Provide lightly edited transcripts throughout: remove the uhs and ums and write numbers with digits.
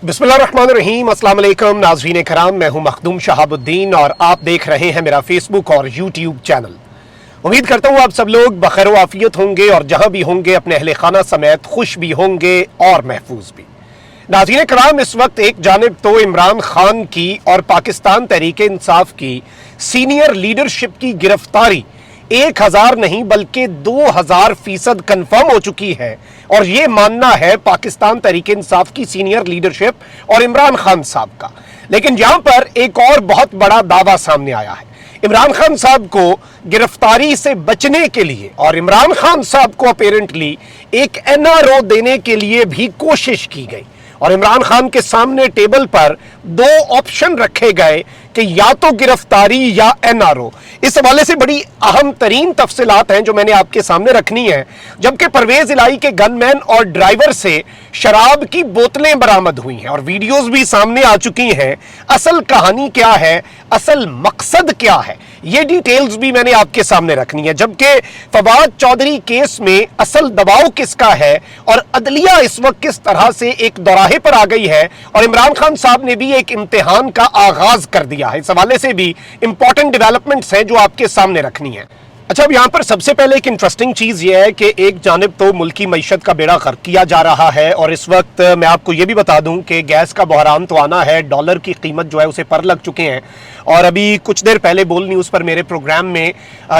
बिस्मिल्लाहिर्रहमानिर्रहीम, अस्सलाम वालेकुम नाज़रीन कराम, मैं हूं मखदूम शहाबुद्दीन और आप देख रहे हैं मेरा फेसबुक और यूट्यूब चैनल। उम्मीद करता हूं आप सब लोग बखैर व आफियत होंगे और जहां भी होंगे अपने अहले खाना समेत खुश भी होंगे और महफूज भी। नाज़रीन कराम, इस वक्त एक जानिब तो इमरान खान की और पाकिस्तान तहरीक इंसाफ की सीनियर लीडरशिप की गिरफ्तारी 1000 नहीं बल्कि 2000% कंफर्म हो चुकी है और ये मानना है पाकिस्तान तहरीक इंसाफ की सीनियर लीडरशिप और इमरान खान साहब का। लेकिन यहां पर एक और बहुत बड़ा दावा सामने आया है। इमरान खान साहब को गिरफ्तारी से बचने के लिए और इमरान खान साहब को अपेरेंटली एक एनआरओ देने के लिए भी कोशिश की गई और इमरान खान के सामने टेबल पर दो ऑप्शन रखे गए कि या तो गिरफ्तारी या एनआरओ। इस हवाले से बड़ी अहम तरीन तफसीलात हैं जो मैंने आपके सामने रखनी है। जबकि परवेज इलाही के गनमैन और ड्राइवर से शराब की बोतलें बरामद हुई हैं और वीडियोस भी सामने आ चुकी हैं। असल कहानी क्या है, असल मकसद क्या है, ये डिटेल्स भी मैंने आपके सामने रखनी है। जबकि फवाद चौधरी केस में असल दबाव किसका है और अदलिया इस वक्त किस तरह से एक दौराहे पर आ गई है और इमरान खान साहब ने भी एक इम्तिहान का आगाज कर दिया है। इस हवाले से भी इंपॉर्टेंट डेवलपमेंट्स हैं जो आपके सामने रखनी है। अच्छा, अब यहाँ पर सबसे पहले एक इंटरेस्टिंग चीज़ ये है कि एक जानिब तो मुल्की मईशत का बेड़ा गर्क किया जा रहा है और इस वक्त मैं आपको ये भी बता दूं कि गैस का बहरान तो आना है, डॉलर की कीमत जो है उसे पर लग चुके हैं। और अभी कुछ देर पहले बोल न्यूज़ पर मेरे प्रोग्राम में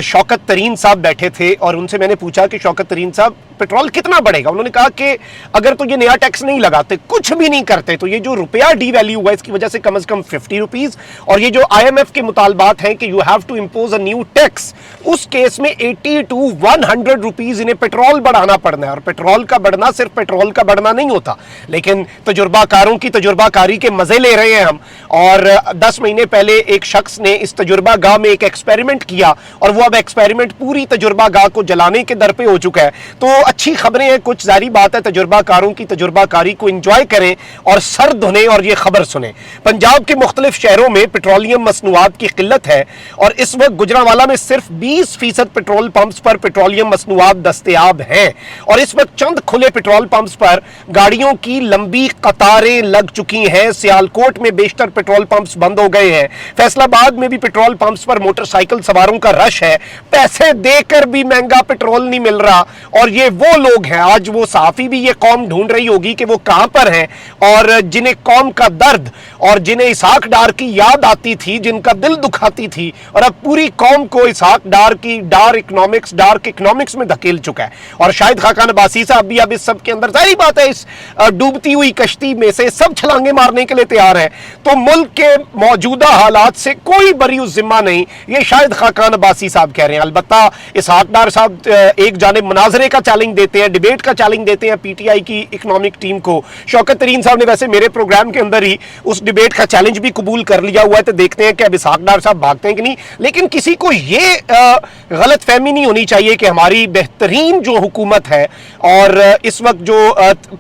शौकत तरीन साहब बैठे थे और उनसे मैंने पूछा कि शौकत तरीन साहब पेट्रोल कितना बढ़ेगा। उन्होंने कहा कि अगर तो ये नया टैक्स नहीं लगाते, कुछ भी नहीं करते, तो ये जो रुपया डी वैल्यू हुआ इसकी वजह से कम से कम 50 रुपीज़ और ये जो IMF के मुतालबात हैं कि you have to impose a new tax, उस केस में 80 to 100 रुपीज़ इन्हें पेट्रोल बढ़ाना पड़ना है। और पेट्रोल का बढ़ना सिर्फ पेट्रोल का बढ़ना नहीं होता, लेकिन तजुर्बाकारों की तजुर्बाकारी के मजे ले रहे हैं हम। और 10 महीने पहले एक शख्स ने इस तजुर्बा गाह में एक एक्सपेरिमेंट किया और वो अब एक्सपेरिमेंट पूरी तजुर्बा गाह को जलाने के दर पे हो चुका है। तो अच्छी खबरें हैं, कुछ जारी बात है, तजुर्बाकारों की तजुर्बाकारी को एंजॉय करें और सर धुने और ये खबर सुने। पंजाब के मुख्तलिफ शहरों में पेट्रोलियम मसनूआत की किल्लत है और इस वक्त गुजरांवाला में सिर्फ 20% पेट्रोल पंप्स पर पेट्रोलियम मसनूआत दस्तयाब हैं और इस वक्त चंद खुले पेट्रोल पंप्स पर गाड़ियों की लंबी कतारें लग चुकी हैं। सियालकोट में बेशतर पेट्रोल पंप्स बंद हो गए हैं। फैसलाबाद में भी पेट्रोल पंप्स पर मोटरसाइकिल सवारों का रश है। पैसे देकर भी महंगा पेट्रोल नहीं मिल रहा और ये वो लोग हैं, आज वो साफी भी ये कौम ढूंढ रही होगी कि वो कहां पर हैं और जिन्हें कौम का दर्द और जिन्हें इसहाक डार की याद आती थी, जिनका दिल दुखाती थी और अब पूरी कौम को इसहाक डार की डार्क इकोनॉमिक्स में धकेल चुका है। और शाहिद खाकान अब्बासी साहब भी अब इस सब के अंदर, जाहिर बात है, इस डूबती हुई कश्ती में से सब छलांगे मारने के लिए तैयार है। तो मुल्क के मौजूदा हालात से कोई बरी जिम्मा नहीं, ये शाहिद खाकान अब्बासी साहब कह रहे हैं। अलबत्ता इसहाक डार साहब एक जानिब मुनाजरे का चैलेंज देते हैं, डिबेट का चैलेंज देते हैं PTI की इकोनॉमिक टीम को। शौकत तरीन साहब ने वैसे मेरे प्रोग्राम के अंदर ही उस डिबेट का चैलेंज भी कबूल कर लिया हुआ है, तो देखते हैं कि अब इसहाक डार साहब भागते हैं कि नहीं। लेकिन किसी को ये गलत फहमी नहीं होनी चाहिए कि हमारी बेहतरीन जो हुकूमत है और इस वक्त जो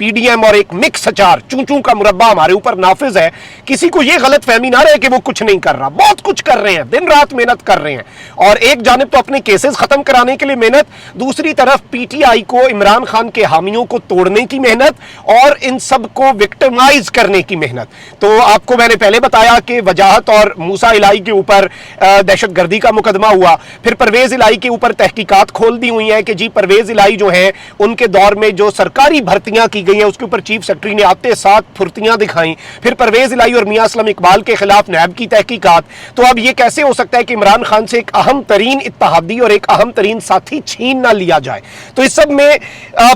PDM और एक मिक्स अचार चूं का मुरब्बा हमारे ऊपर नाफिज है, किसी को ये गलत फहमी ना रहे कि वो कुछ नहीं कर रहा। बहुत कुछ कर रहे हैं, दिन रात मेहनत कर रहे हैं और एक जानिब तो अपने केसेस खत्म कराने के लिए मेहनत, दूसरी तरफ PTI को, इमरान खान के हामियों को तोड़ने की मेहनत और इन सब को विक्टिमाइज करने की मेहनत। तो आपको मैंने पहले बताया कि वजाहत और मूसा इलाही के ऊपर दहशतगर्दी का मुकदमा हुआ, फिर परवेज इलाही के ऊपर तहकीकात खोल दी हुई है कि जी परवेज इलाही जो है उनके दौर में जो सरकारी भर्तियां की गई हैं उसके ऊपर चीफ सेक्रेटरी ने आते साथ फुर्तियां दिखाई। फिर परवेज इलाही और मियां असलम इकबाल के खिलाफ नैब की तहकीकात। तो अब ये कैसे हो सकता है कि इमरान खान से एक अहम तरीन इत्तेहादी और एक अहम तरीन साथी छीन ना लिया जाए। तो इस सब में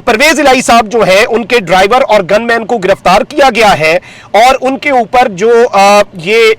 परवेज इलाही साहब जो है उनके ड्राइवर और गनमैन को गिरफ्तार किया गया है और उनके ऊपर जो ये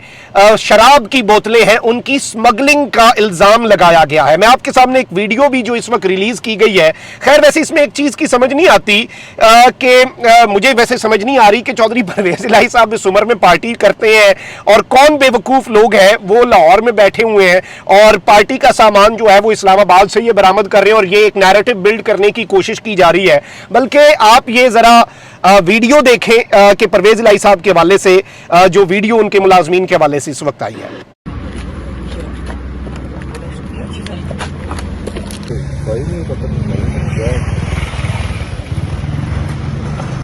शराब की बोतलें हैं उनकी स्मगलिंग का इल्जाम लगाया गया है। मैं आपके सामने एक वीडियो भी जो इस वक्त रिलीज की गई है, खैर वैसे इसमें एक चीज की समझ नहीं आती कि मुझे वैसे समझ नहीं आ रही कि चौधरी परवेज इलाही साहब इस उम्र में पार्टी करते हैं और कौन बेवकूफ लोग हैं वो लाहौर में बैठे हुए हैं और पार्टी का सामान जो है वो इस्लामाबाद से ये बरामद कर रहे हैं और ये एक नैरेटिव बिल्ड करने की कोशिश की जा रही है। बल्कि आप ये जरा वीडियो देखें कि परवेज इलाही साहब के हवाले से जो वीडियो उनके मुलाजमीन के हवाले से इस वक्त आई है।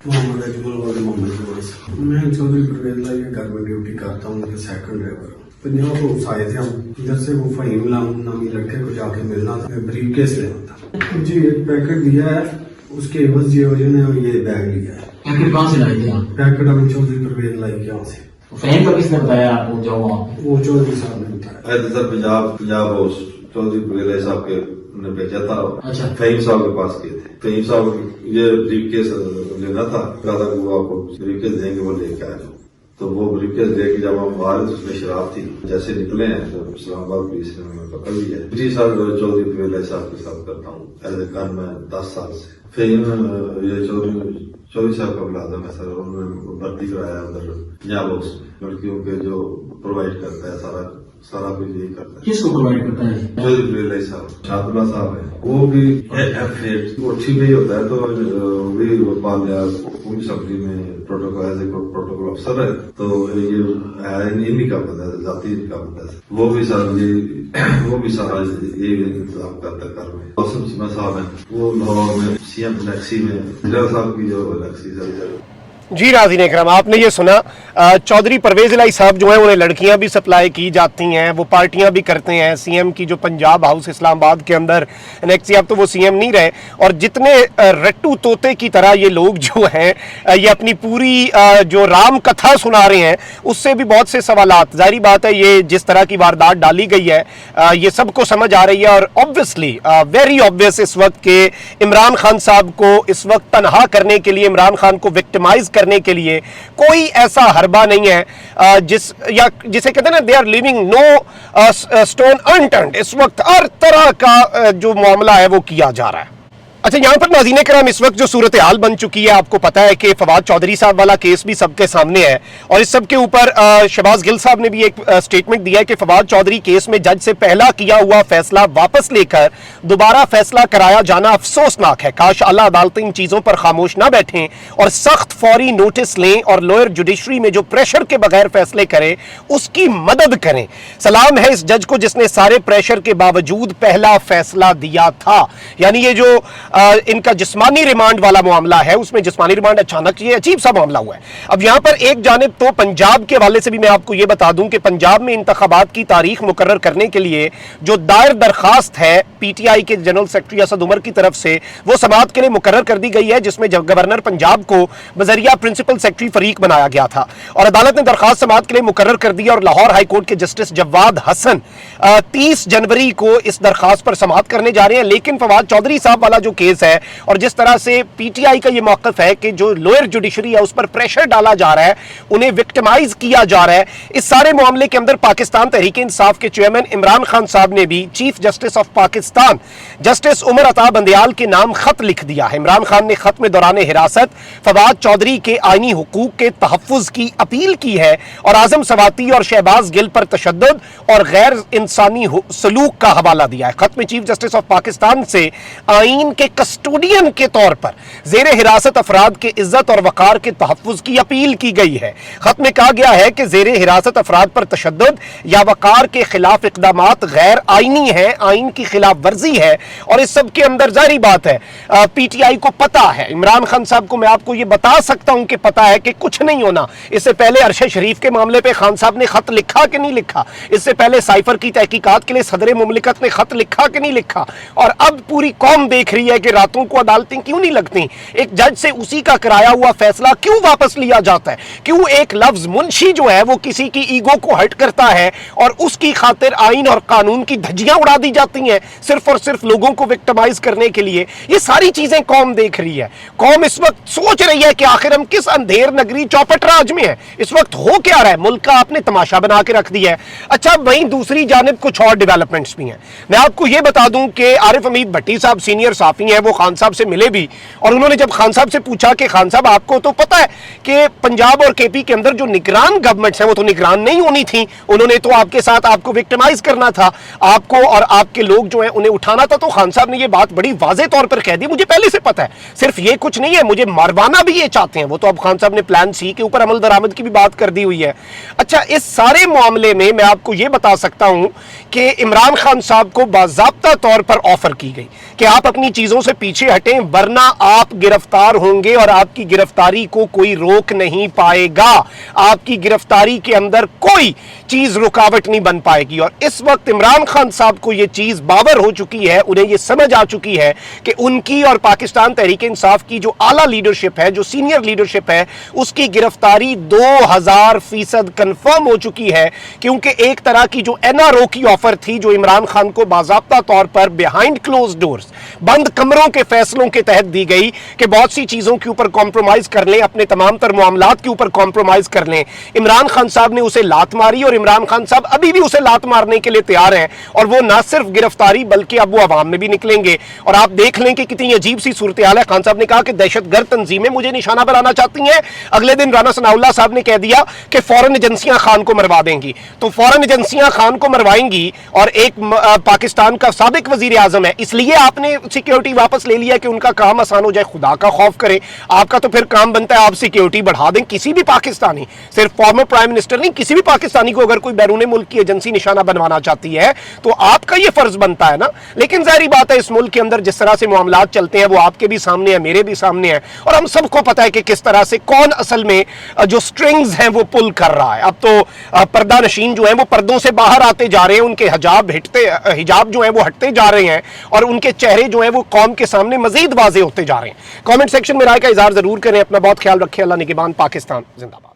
محمد اجمل والے محمد میں چودھری پرویز لائی گھر میں ڈیوٹی کرتا ہوں کہ سیکنڈ ڈرائیور پنجاب روز آئے تھے ہم ادھر سے وہ فہیم نامی لڑکے کو جا کے ملنا تھا بریف کیس لینا تھا جی ایک پیکٹ دیا ہے اس کے عوض جی نے یہ بیگ لیا ہے پیکٹ کہاں سے لائی تھی آپ؟ پیکٹ ہم چودھری پرویز لائی یہاں سے فہیم کا کس نے بتایا آپ کو جاؤ وہاں پہ؟ وہ چودھری صاحب نے بتایا سر پنجاب ہاؤس چودھری پرویز صاحب کے نے بھیجا تھا اچھا فہیم صاحب کے پاس گئے تھے فہیم صاحب یہ بریف کیس لینا تھا کہا تھا کہ وہ آپ کو بریف کیس دیں گے وہ لے کے آ جاؤ تو وہ بریف کیس دے کے جب ہم باہر تو اس میں شراب تھی جیسے نکلے ہیں تو اسلام آباد پولیس نے ہمیں پکڑ لیا ہے جی سر چودھری پرویز صاحب کے ساتھ کرتا ہوں ایز اے گن میں 10 سال سے فہیم یہ چودھری صاحب کا ملازم ہے سر انہوں نے بھرتی کرایا ادھر پنجاب ہاؤس میں لڑکیوں کے جو پرووائڈ کرتا ہے سارا کچھ یہی کرتا ہے کس کو پرووائڈ کرتا ہے؟ چودھری پرویز صاحب شاہد اللہ صاحب ہیں وہ بھی وہ اچھی بھی ہوتا ہے تو بھی پال لیا پولیس اسمبلی میں پروٹوکول ایز اے پروٹوکول افسر ہے تو یہ انہیں کا پتہ ہے ذاتی کا پتہ ہے وہ بھی سارا یہ انتظام کرتا ہے گھر میں موسم سیما صاحب ہیں وہ لاہور میں سی ایم الیکسی میں ضلع صاحب کی جو الیکسی ہے جی ناظرین اکرام آپ نے یہ سنا چودھری پرویز الہی صاحب جو ہیں انہیں لڑکیاں بھی سپلائی کی جاتی ہیں وہ پارٹیاں بھی کرتے ہیں سی ایم کی جو پنجاب ہاؤس اسلام آباد کے اندر نیکسی اب تو وہ سی ایم نہیں رہے اور جتنے رٹو طوطے کی طرح یہ لوگ جو ہیں یہ اپنی پوری جو رام کتھا سنا رہے ہیں اس سے بھی بہت سے سوالات ظاہری بات ہے یہ جس طرح کی واردات ڈالی گئی ہے یہ سب کو سمجھ آ رہی ہے اور obviously ویری obvious اس وقت کہ عمران خان صاحب کو اس وقت تنہا کرنے کے لیے عمران خان کو وکٹمائز کرنے کے لیے کوئی ایسا حربہ نہیں ہے جسے کہتے ہیں نا they are leaving no stone unturned اس وقت ہر طرح کا جو معاملہ ہے وہ کیا جا رہا ہے اچھا یہاں پر ناظرین کرام اس وقت جو صورتحال بن چکی ہے آپ کو پتا ہے کہ فواد چودھری صاحب والا کیس بھی سب کے سامنے ہے اور اس سب کے اوپر شہباز گل صاحب نے بھی ایک سٹیٹمنٹ دیا ہے کہ فواد چودھری کیس میں جج سے پہلا کیا ہوا فیصلہ واپس لے کر دوبارہ فیصلہ کرایا جانا افسوسناک ہے کاش اعلیٰ عدالتیں ان چیزوں پر خاموش نہ بیٹھیں اور سخت فوری نوٹس لیں اور لوئر جوڈیشری میں جو پریشر کے بغیر فیصلے کرے اس کی مدد کریں سلام ہے اس جج کو جس نے سارے پریشر کے باوجود پہلا فیصلہ دیا تھا یعنی یہ جو ان کا جسمانی ریمانڈ والا معاملہ ہے اس میں جسمانی ریمانڈ اچانک یہ عجیب سا معاملہ ہوا ہے اب یہاں پر ایک جانب تو پنجاب کے حوالے سے بھی میں آپ کو یہ بتا دوں کہ پنجاب میں انتخابات کی تاریخ مقرر کرنے کے لیے جو دائر درخواست ہے پی ٹی آئی کے جنرل سیکرٹری اسد عمر کی طرف سے وہ سماعت کے لیے مقرر کر دی گئی ہے جس میں گورنر پنجاب کو بذریعہ پرنسپل سیکرٹری فریق بنایا گیا تھا اور عدالت نے درخواست سماعت کے لیے مقرر کر دی اور لاہور ہائی کورٹ کے جسٹس جواد حسن 30 جنوری کو اس درخواست پر سماعت کرنے جا رہے ہیں لیکن فواد چودھری صاحب والا جو کیس ہے اور جس طرح سے پی ٹی آئی کا یہ موقف ہے کہ جو لوئر جوڈیشری ہے اس پر پریشر ڈالا جا رہا ہے انہیں وکٹمائز کیا جا رہا ہے اس سارے معاملے کے اندر پاکستان تحریک انصاف کے چیئرمین عمران خان صاحب نے بھی chief justice of Pakistan justice Umar Ata Bandial کے نام خط لکھ دیا ہے عمران خان نے خط میں دوران حراست فواد چودھری کے آئینی حقوق کے تحفظ کی اپیل کی ہے اور اعظم سواتی اور شہباز گل پر تشدد اور غیر انسانی سلوک کا حوالہ دیا ہے خط میں چیف جسٹس آف پاکستان سے آئین کے کسٹوڈین کے طور پر زیر حراست افراد کے عزت اور وقار کے تحفظ کی اپیل کی گئی ہے خط میں کہا گیا ہے کہ زیر حراست افراد پر تشدد یا وقار کے خلاف اقدامات غیر آئینی ہیں آئین کی خلاف ورزی ہے اور اس سب کے اندر ظاہری بات ہے پی ٹی آئی کو پتا ہے عمران خان صاحب کو میں آپ کو یہ بتا سکتا ہوں کہ پتا ہے کہ کچھ نہیں ہونا اس سے پہلے عرش شریف کے معاملے پہ خان صاحب نے خط لکھا کہ نہیں لکھا اس سے پہلے سائفر کی تحقیقات کے لیے صدر مملکت نے خط لکھا کہ نہیں لکھا اور اب پوری قوم دیکھ رہی ہے کہ راتوں کو عدالتیں کیوں نہیں لگتی ایک جج سے اسی کا کرایا ہوا فیصلہ کیوں واپس لیا جاتا ہے کیوں ایک لفظ منشی جو ہے وہ کسی کی ایگو کو ہرٹ کرتا ہے اور اس کی خاطر آئین اور قانون کی دھجیاں اڑا دی جاتی ہیں صرف اور صرف لوگوں کو وکٹمائز کرنے کے لیے یہ ساری چیزیں قوم دیکھ رہی ہے قوم اس وقت سوچ رہی ہے کہ آخر ہم کس اندھیر نگری چوپٹ راج میں ہیں اس وقت ہو کیا رہا ہے ملک کا آپ نے تماشا بنا کے رکھ دیا ہے اچھا وہیں دوسری جانب کچھ اور ڈیولپمنٹس بھی ہیں میں آپ کو یہ بتا دوں کہ عارف حمید بھٹی صاحب سینئر صحافی ہیں وہ خان صاحب سے ملے بھی اور انہوں نے جب خان صاحب سے پوچھا کہ خان صاحب آپ کو تو پتا ہے کہ پنجاب اور کے پی کے اندر جو نگران گورنمنٹس ہیں وہ تو نگران نہیں ہونی تھیں انہوں نے تو آپ کے ساتھ آپ کو وکٹمائز کرنا تھا آپ کو اور آپ کے لوگ جو ہیں انہیں اٹھانا تھا تو خان صاحب نے یہ بات بڑی واضح طور پر کہہ دی مجھے پہلے سے پتا ہے صرف یہ کچھ نہیں ہے مجھے مروانا بھی یہ چاہتے ہیں وہ تو اب خان صاحب نے پلان سی کے اوپر عمل درآمد کی بھی بات کر دی ہوئی ہے اچھا اس سارے معاملے میں میں آپ کو یہ بتا سکتا ہوں کہ عمران خان صاحب کو باضابطہ طور پر آفر کی گئی کہ آپ اپنی چیزوں चीजों से पीछे हटें, वरना आप गिरफ्तार होंगे और आपकी गिरफ्तारी को कोई रोक नहीं पाएगा। आपकी गिरफ्तारी के अंदर कोई चीज रुकावट नहीं बन पाएगी। और इस वक्त इमरान खान साहब को यह चीज बावर हो चुकी है, उन्हें यह समझ आ चुकी है कि उनकी और पाकिस्तान तहरीक इंसाफ की जो आला लीडरशिप है, जो सीनियर लीडरशिप है, उसकी गिरफ्तारी 2000% कंफर्म हो चुकी है। क्योंकि एक तरह की जो एनआरओ की ऑफर थी, जो इमरान खान को बाज़ाब्ता तौर पर बिहाइंड क्लोज डोर्स, बंद कमरों के फैसलों के तहत दी गई कि बहुत सी चीजों के ऊपर कॉम्प्रोमाइज कर लें, अपने तमाम तर मामलात के ऊपर कॉम्प्रोमाइज कर लें, इमरान खान साहब ने उसे लात मारी और इमरान खान साहब अभी भी उसे लात मारने के लिए तैयार हैं। और वो ना सिर्फ गिरफ्तारी बल्कि अब वो अवाम में भी निकलेंगे। और आप देख लें कि कितनी अजीब सी सूरत हाल है। खान साहब ने कहा कि दहशतगर्द तंजीमें मुझे निशाना बनाना चाहती हैं। अगले दिन राना सनाउल्लाह साहब ने कह दिया कि फौरन एजेंसियां खान को मरवा देंगी। तो फौरन एजेंसियां खान को मरवाएंगी और एक पाकिस्तान का साबिक वजीर आजम है, इसलिए आपने सिक्योरिटी वापस ले लिया कि उनका काम आसान हो जाए। खुदा का खौफ करें, आपका तो फिर काम बनता है आप सिक्योरिटी बढ़ा दें। किसी भी पाकिस्तानी, सिर्फ फॉर्मर प्राइम मिनिस्टर नहीं, किसी भी पाकिस्तानी को अगर कोई बैरून मुल्क की एजेंसी निशाना बनवाना चाहती है तो आपका यह फर्ज बनता है ना। लेकिन जाहिर बात है, इस मुल्क के अंदर जिस तरह से मामलात चलते हैं वो आपके भी सामने है, मेरे भी सामने है, और हम सबको पता है कि किस तरह से कौन असल में जो स्ट्रिंग्स हैं वो पुल कर रहा है। अब तो पर्दा नशीन जो है वो पर्दों से बाहर आते जा रहे हैं, उनके हिजाब जो है वो हटते जा रहे हैं और उनके चेहरे जो है वो कौम के सामने मजीद वाजे होते जा रहे हैं। कमेंट सेक्शन में राय का इजहार जरूर करें। अपना बहुत ख्याल रखें। अल्लाह निगहबान। पाकिस्तान जिंदाबाद।